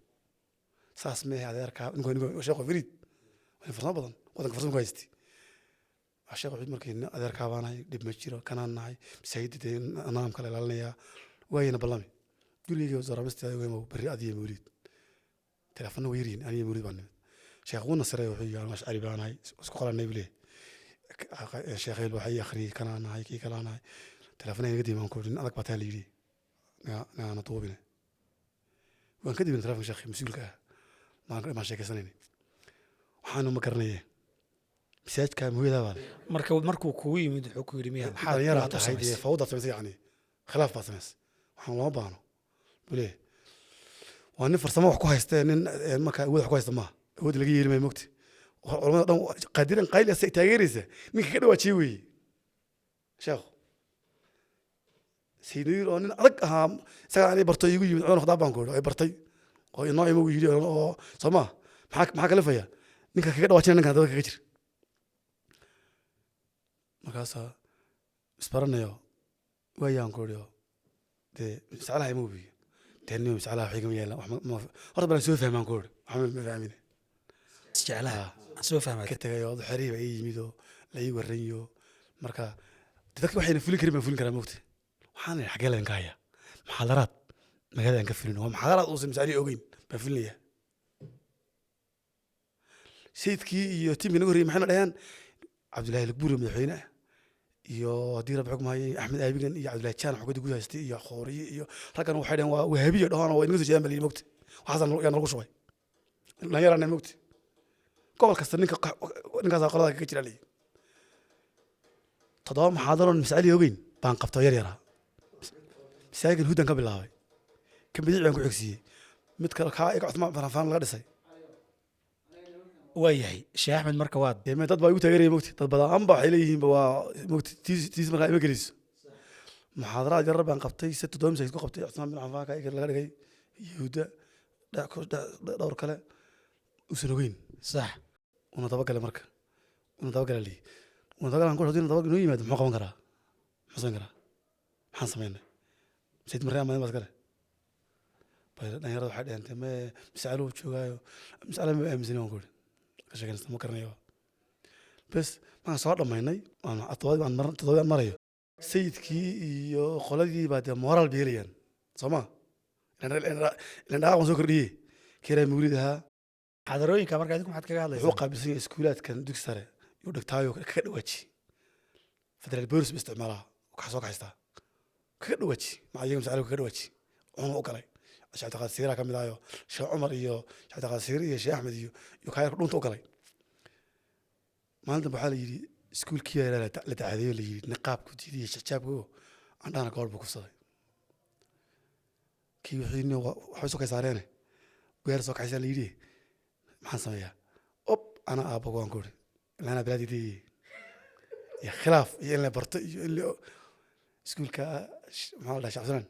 ساس مية هذا ركاب نقول وشاق فريد وين فرصة بدن وذاك فرصة كويستي عشاق فريد مركين هذا ركاب أنا دب مشيرة كان أنا سعيد أنا أم كلا لالنيا وين بلامي يقول لي وزارة بس تاي وين بري أدي مولد تلفون ويرين أنا مولد بنا شيخونا سري وحي أنا مش عارف أنا هاي سكول النبي ليه الشيخ الوحي أخري كان أنا هاي كي كان أنا هاي تلفوني قديم أنكر إن أذكر بتالي لي أنا طوبنا وأن كده من تلفون شيخي مسؤول كه ما شيخ سنيني وحنا مكرنيه مساج كان هو ده بعد markuu kugu yimid wuxuu ku yiri miyaa حال يرى هاي فوضى تمسي يعني خلاف بس وحنا ما بانو بليه وأنا فرصة ما وحكوا هيستين ما كان وحكوا هيستما ود اللي يجي ما يمكت قادرين قايل تغييريسه ninka ka dhawaajiyay weey sheekh sidoo aan adag ahaa sagaan bartay igu yimid cunug daabaan ku ay bartay oo inoo imu yiri oo sama maxaa kala faya ninka kaga dhawaajinay ninka dadka kaga jir markaas isbaranayo waayaan ku dhiyo de salaha imu bi تاني مسألة حاجة ميلا هذا بلا سوف فهم أنكور عمل ما فاهمين استعلاء سوف فهم كتة يا حريب أي ميدو لا يورينيو مركا تذكر واحد فيلم كريم فيلم كلام موت وحنا الحاجة اللي نكاية محاضرات ما قاعد نكفرين هو محاضرات أوصل مسألة أوجين بفيلم ليه سيد كي يتم نوري محنا الآن عبد الله الكبير من الحين iyo diira bixug maayay Axmed Aabigan iyo Cabdullah Jaan xogada guud haystay iyo Khooriye iyo raggan waxay dhan waa wahabiyo dhahan waa inaga soo jeedaan bal moogta waxaan yaa nagu shubay la yarana moogta gobol kasta ninkaas qolada ka jira lii todoba maxaadaron mas'ali ogeyn baan qabto yar yara mas'aligan hudan ka bilaabay ka bidix baan ku xigsiiyay mid kale kaa iga cusmaan farafaan laga dhisay waayahay sheekh axmed marka waad dee dad baa igu taageeraya mogti dad badanba waxay leeyihiinba waa mogti tiis markaa ima geliso muxaadaraad yarar baan qabtay se toddoba masaajid ku qabtay cusmaan bin cafaan kaa iga laga dhigay yahuudda dhowr kale usan ogeyn sax una dabagale marka una dabagala lii una dabagalan ku hadii dabag inoo yimaado muxuu qaban karaa muxuu samayn karaa maxaan samaynay masaajid markaa amadin baad kale dhalinyarada waxay dhahantay me mas'alo joogaayo mas'alo ma aaminsanin waan ku iri ka sheeganaysta ma garanayo bes markaan soo dhammaynay todobadii aan marayo sayidkii iyo qoladii baa dee moraal bay helayaan soo ma ilan dhaaqan soo kordhiyey keeraa mawlid ahaa xadarooyinka marka idinku maxaad kaga hadlaysaa wuxuu qaabilsan yahay iskuulaadkan dugsi sare yuu dhigtaayo kaga dhawaaji federal bolis ba isticmaalaha waxaa soo kaxaystaa kaga dhawaaji macayaga mas'alo kaga dhawaaji cunu u galay sheekh cabdiqaadir siira ka mid ahayo sheekh cumar iyo sheekh cabdiqaadir siir iyo sheekh axmed iyo kaayar dhunta u galay maalin dambe waxaa la yidhi iskuulkii la dacaadeeyo la yidhi niqaabku diidiyo xijaabku andhana gobol buu kufsaday kii wixii waxbay soo kay saareene weer soo kaxaysaa la yidhi maxaan sameeyaa ob ana aabbo waan ku iri ilaana bilaadii iyo khilaaf iyo in la barto iyo in la iskuulka maxaa la dhahaa shacabsanaan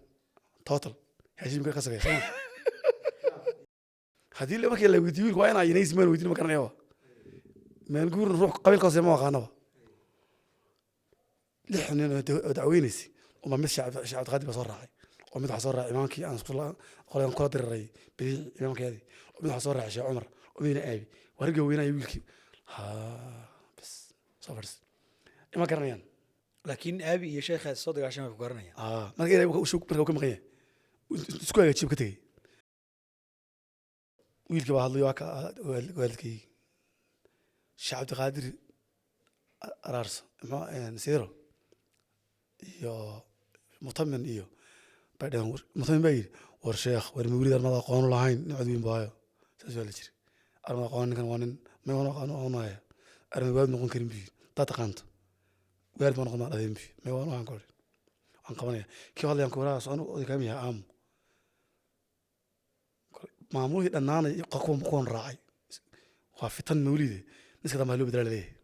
total heshiimka ka sameeya sama haddii markii la weydiiyo wiilku waa inaa yinaysi maan weydiin ma garanayo meel guurin ruux qabiilka hoose ma aqaanaba 6 nin oo dacweynaysi uma mid sheekh cabdiqaadir baa soo raacay oo mid waxaa soo raacay imaamkii aan qolan kula diriray bidii imaamkeedii oo mid waxaa soo raacay sheekh cumar oo midna aabi warga weynaayo wiilkii bes soo fadhis ima garanayaan laakiin aabi iyo sheekhaas soo dagaashan way ku garanayaan marka ilaahay marka uu ka maqan yahay isku hagaajib ka tegey wiilkii baa hadlay waa ka waalidkii sheekh cabdiqaadir araarso siiro iyo mutamin iyo badhan mutamin baa yidhi war sheekh war mawlid armada aqoon lahayn nicod weyn baayo saas waa la jiri armada aqoon ninkan waa nin ma aqoon aqoonaya armada waad noqon karin bi taa taqaanto waalid baa noqon maa dhadeen bi ma waan ku iri waan qabanaya kii hadlayaan kuuraha socon oday kaam yahay aamu maamulkii dhannaanay kuwan raacay waa fitan mawlide niska dambe loo bedela leeyahay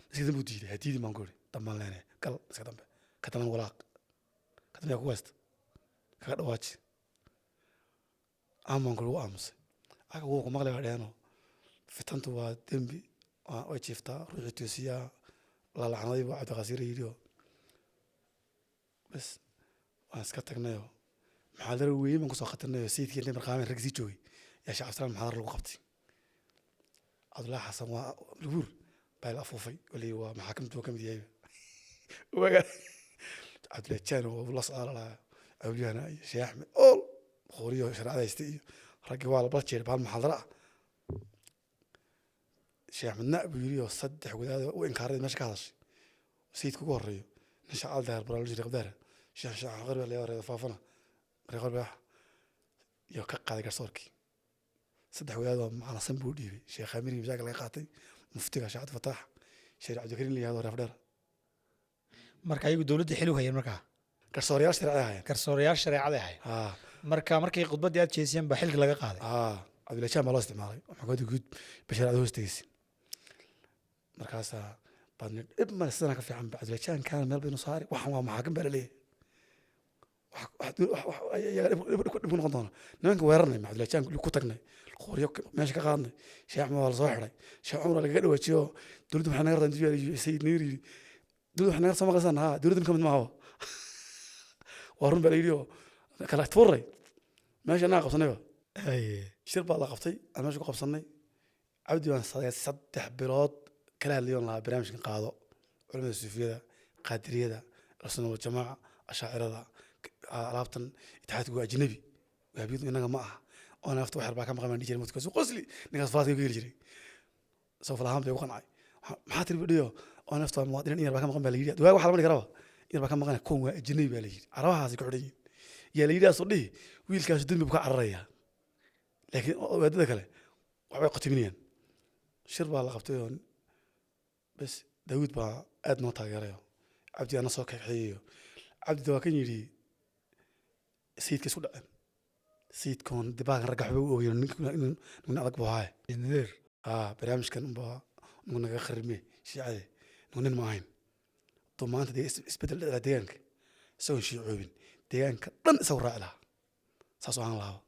niska dambe u diiday hadiidi maan ku iri dambaan leenahay gal niska dambe ka daman walaaq ka dambe ku west kaga dhawaaji aamaan ku iri u aamusay aka wuu ku maqlay baa dheeno fitantu waa dembi way jiiftaa ruuxii toosiyaa la lacnaday buu cabdiqaasiir yidhi oo bes waan iska tagnayoo maxaadaro weyn baan kusoo khatarnayoo sayidkii intay marqaameen rag sii joogay yaa sheekh cabdisalaan maxaadar lagu qabtay cabdullaahi xasan waa laguur baa la afuufay oo layidhi waa maxaakamtu ka mid yahay waga cabdullaahi jaan oo la socdaa lalahaa awliyahana iyo sheekh axmed ool boqoriyo shareecada haystay iyo raggii waa la bal jeeray bahal maxaadara ah sheekh axmed na buu yidhi oo 3 wadaad u inkaaray meesha ka hadashay sayidka ugu horeeyo nin shacaal daahir baraal jiray qabdaara sheekh qarbi la yareeyo faafana reer baa iyo ka qaaday garsoorkii 3 wadaad oo macnasan buu dhiibay sheekh amiri misaaq laga qaatay muftiga sheekh fataax sheekh cabdikariin la yiraahdo reer dheer marka ayagu dawladda xil u hayeen markaa garsoorayaal shareecada ahayd marka markay khudbadii aad jeesiyeen baa xilka laga qaaday cabdullaahi jaan baa loo isticmaalay maxkamada guud bashaarada hoostegiisa markaasaa baadni dhib male sidana ka fiican ba cabdullaahi jaan kaana meel baynu saari waxan waa maxaakim baa laleeyahay dhib ku noqon doona nimanka weerarnay cabdullaahi jaan ku tagnay qoryo meesha ka qaadnay sheekh axmed waa la soo xiday sheekh cumar lagaga dhawaajiyo dowladda waxay naga rabtaa sayid niir yidhi dowladda waxay naga soo maqlaysaan dowladda ka mid maaha waa run baa la yidhi oo kala tuuray meesha anaa qabsanayba shir baa la qabtay aan meesha ku qabsanay cabdi baan 3 bilood kala hadlayoon lahaa barnaamijkan qaado culimada suufiyada qaadiriyada sunna wal jamaa ashaacirada alaabtan itixaadku waa ajnabi waabiyadu inaga ma aha oo nafta wax baa ka maqan dhijir mudkaas qosli ninkaas faadka ku yiri jiray soo falahaan bay u qancay maxaa tiri video oo nafta muwaadiniin yar baa ka maqan baa la yiri duwaa waxa la mari karaba yar baa ka maqan koon waa ajnabi baa la yiri arabahaas ku xidhay yaa la yiri asoo dhii wiilkaas dambi ka cararaya laakiin wadada kale waxbay qatiminayaan shir baa la qabtay oo bas daawud baa aad noo taageerayo cabdi ana soo kaxeeyo cabdi waa kan yiri sayidka isku dhaceen سيد كون دباغ رجع حبوب من أذق بهاي injineer برامج كان نقول خرمي شيء عادي نقول معين طبعا أنت دي إسبدل على ديانك سوي شيء عيوبين ديانك لن سورة لها ساسوان الله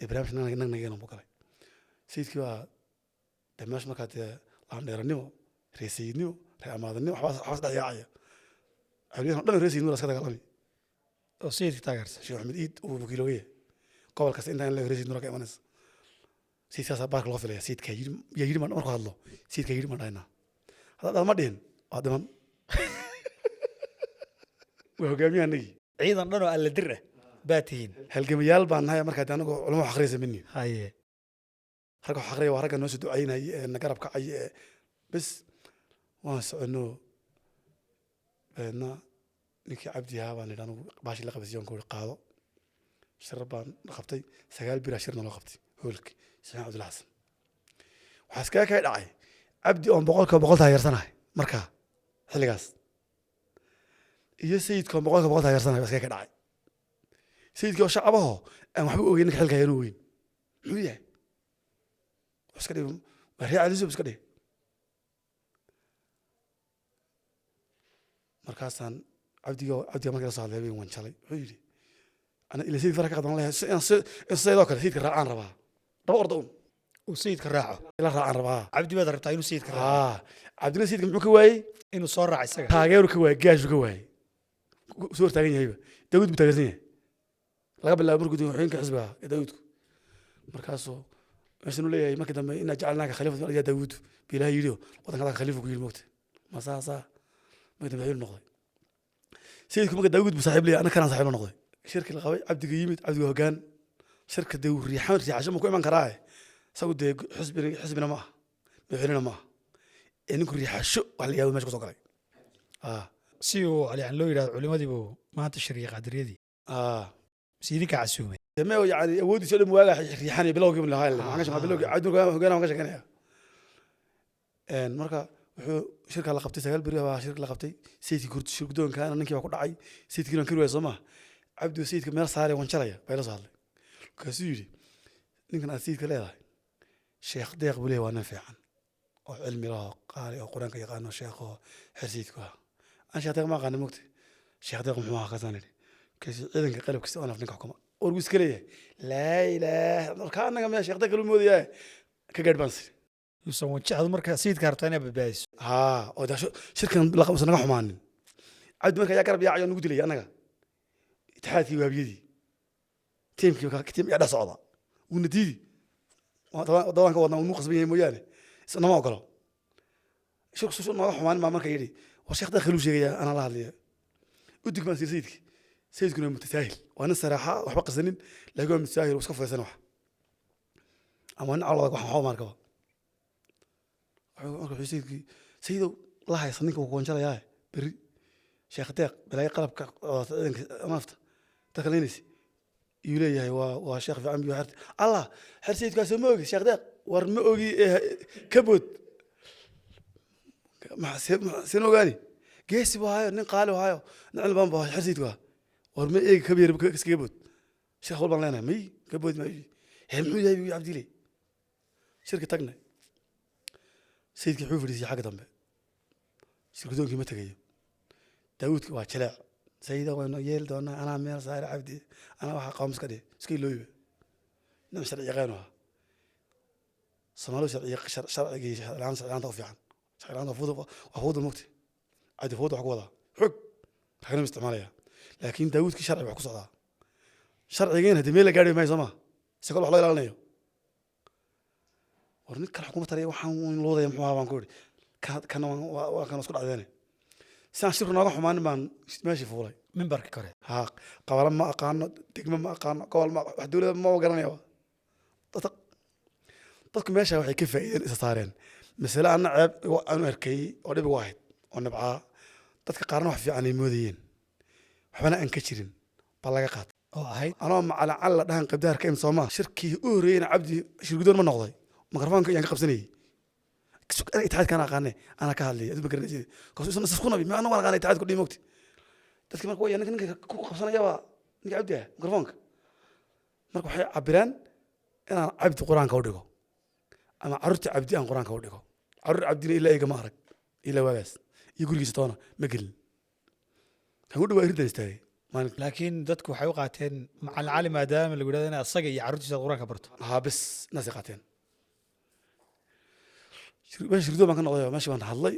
برامج نجينا بكرة سيد كوا دماش ما كانت لانيرنيو ريسينيو ريامادنيو حواس دعياعية عليهم لن ريسينيو راسك كلامي oo sayidka taageersan شيخ أحمد إيد وبكيلوية قبل كاس إنت أنا ريسينيو رك إيمانس سيد كاس بارك الله فيها سيد كيجي يجي من أمر الله سيد كيجي من هنا هذا ما دين هذا من وهو جميع نجي ciidan dhan oo alla dir ah baa tihiin هالجميال بان هاي مركز أنا علماء حقريزة مني haye رجع حقرية ورجع الناس دعينا نجرب كعي بس واس إنه إنه نك عبدي هذا اللي أنا باش اللي قبض يوم كل قاضي شربان قبضي سجال بير عشرنا لو قبضي هولك سمع عبد الحسن وحسكاك كاي دعي عبدي أم بقولك هاي رسنا مركا حلقاس يا سيد كم بقولك هاي رسنا بس كاي دعي سيد كم شعبه أنا محبوب إنك حلقة ينوين وياه بس كده وهي عزيز بس كده مركزان عبدي مركز صار ذهبي وان شالي حيلي أنا إلى سيد فرق قدام الله السيد ذاك سيد كراعان رباه ربا أرضون uu sayidka raaco إلى راعان رباه cabdi baad rabtaa inuu sayidka raaco عبدنا سيد كم كواي inuu soo raaco isaga تاجر كواي جاش كواي صور تاجر هيبة داود بتاجرني لا قبل لا بركض وحين كحسبها يا داود مركزه عشان ليه ما كده إن جعلناك خليفة يا داود بلا يريو وطن هذا خليفة كل الموت ما صار ما كده بيعير النقطة سيدكم كده داود بصاحب لي أنا كان صاحب النقطة شركة القوي عبد قيمت عبد وهجان شركة دور ريحان ريح عشان ما كل من كراعي سووا حسبنا معه بيعيرنا معه إنكم ريح شو على يوم ماشي كسوكري si uu yani loo yidhahdo culimadii buu maanta shariya qadiriyadii si idinka casuumay ما هو يعني أودي سؤال مواجهة ريحاني بلوج من هاي ما عندش ما بلوج عدو هجان ما كانش كناه إن مركا شركة لقبتي سجل بريها شركة لقبتي سيتي كرت شركة دون كان أنا كي بقول عاي سيتي كنا كروي زمان عبدو سيتي كمير صاري وانشريا بيلا صار كسيري نكنا سيتي كلا شيخ ديق بليه وانا فعلا وعلمي له قارئ وقرآن كي قانو شيخ حسيت كوا أنا شيخ ديق ما قانو مكتي شيخ ديق محمد خزاني كسي إذن كقلب كسي أنا في نكحكم أرجوز كليه لا إله كأنك ما شيخ ديق المودي كقدر بنصير yuusan wajahdu markaa sayidka hartaa inaa badbaadiso وده شركة لقب سنة حمان عبد الملك يا قرب يا عيون نقول لي أنا اتحادي وابيدي تيم كتيم يا صعدة والنتيجة طبعا كنا ونقص بيه مويانه سنة ما أقرأ شو ما حمان ما مركي يدي والشيخ داخل وشيء أنا الله عليه ودك ما سيدك كنا متساهل وأنا الصراحة وحبق سنين لقوا متساهل وسقف سنة واحد أما أنا على حوار مركبه أروح سيدك سيدو الله يصنيك وكون شاء الله بري شيخ داق بلاي قلب نفط تخلينيس يولي وشيخ في عمي وحرت الله حر سيدك سموك شيخ داق ورموكي كبوت مع سنو قالي جيسي بهاي نقالوا هاي نعلم بها حر سيدك ورمي كبير كبوت شيخ والله لنا مي كبوت ما يجي هم يا عبد الله شركة تقنع سيدك حوفريسي حاجة ضمه شركتون كي متى داود كواجلا سيدا وانا يل دونا أنا مير صاير عبدي أنا واحد قامس كده سكيل لويه نم شرعي غيرها سمالو شرعي الآن توفي عن شرعي الآن وفوض الموت عاد فوض وحقوضه حق حنا مستعملها لكن داود كي شرعي وحقوص هذا شرعي جينا دميل قاري ما يسمع سكول الله يلعنيه ورنيك الحكومة ترى وحن لوضع محوها بانكوري كانوا سكول عداني سان شركة ناقح حمان بان ماشي فولاي mimbarka kore ها قوالم ما أقان دقمة ما أقان قوال ما حدولة ما وقرني هوا تذكر ماشي وحي كيف إذا صارين مثلا أنا عيب أنا أركي ولا بواحد وأنا بعاه تذكر قارن واحد في عني موديين وحنا أنكشرين بالله قات oo ahayd أنا على على دهن قبدار كيم صوما شركة أورين عبدي شركة دون ما نقضي مقرفان يعني قبسني أنا اتحاد كان أقاني أنا كهالي أدب كرني كوسو نسخنا بي ما أنا ولا أقاني اتحاد كل يوم تذكر ما قوي أنا كن قبسنا جوا نجي عبدي مقرفانك marka waxay cabiraan inaan cabdi qur-aanka u dhigo ama carruurta cabdi aan qur-aanka u dhigo carruur cabdina ilaa eega ma arag ilaa waagaas iyo gurigiisa toona ma gelin kan u dhawaa irdan istaagay maalin laakiin dadku waxay u qaateen macalin cali maadaama lagu yidhahdo in asaga iyo carruurtiisa aad qur-aanka barto haa bes naasay qaateen meesha shirdo baan ka noqday meesha baan hadlay